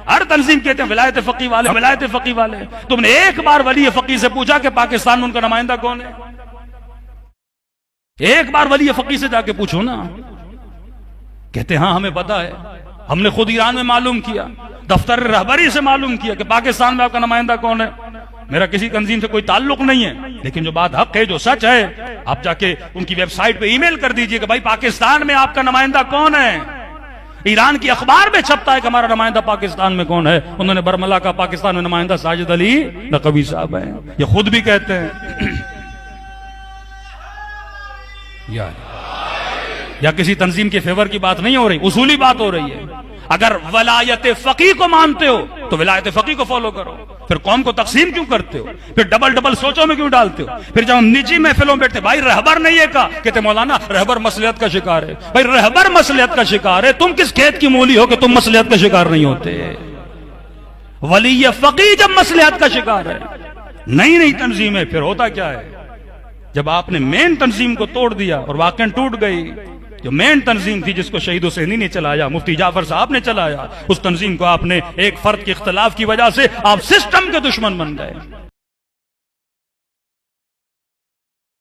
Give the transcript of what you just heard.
ہر تنظیم کہتے ہیں ولایت فقی والے، ولایت فقی والے. تم نے ایک بار ولی فقی سے پوچھا کہ پاکستان میں ان کا نمائندہ کون ہے؟ ایک بار ولی فقی سے جا کے پوچھو نا. کہتے ہاں ہمیں پتا ہے، ہم نے خود ایران میں معلوم کیا، دفتر رہبری سے معلوم کیا کہ پاکستان میں آپ کا نمائندہ کون ہے. میرا کسی تنظیم سے کوئی تعلق نہیں ہے، لیکن جو بات حق ہے، جو سچ ہے، آپ جا کے ان کی ویب سائٹ پہ ای میل کر دیجئے کہ بھائی پاکستان میں آپ کا نمائندہ کون ہے. ایران کی اخبار میں چھپتا ہے کہ ہمارا نمائندہ پاکستان میں کون ہے. انہوں نے برملا کا پاکستان میں نمائندہ ساجد علی نقوی صاحب ہیں، یہ خود بھی کہتے ہیں. یا کسی تنظیم کے فیور کی بات نہیں ہو رہی، اصولی بات ہو رہی ہے. اگر ولایت فقی کو مانتے ہو تو ولایت فقی کو فالو کرو. پھر قوم کو تقسیم کیوں کرتے ہو؟ پھر ڈبل سوچوں میں کیوں ڈالتے ہو؟ پھر جب ہم نجی محفلوں میں بیٹھتے بھائی رہبر نہیں ہے کہا، کہتے مولانا رہبر مصلحت کا شکار ہے. بھائی رہبر مصلحت کا شکار ہے، تم کس کھیت کی مولی ہو کہ تم مصلحت کا شکار نہیں ہوتے؟ ولی فقی جب مصلحت کا شکار ہے، نئی تنظیم ہے، پھر ہوتا کیا ہے؟ جب آپ نے مین تنظیم کو توڑ دیا اور واقعاً ٹوٹ گئی، جو مین تنظیم تھی جس کو شہید حسینی نے چلایا، مفتی جعفر صاحب نے چلایا، اس تنظیم کو آپ نے ایک فرد کے اختلاف کی وجہ سے آپ سسٹم کے دشمن بن گئے.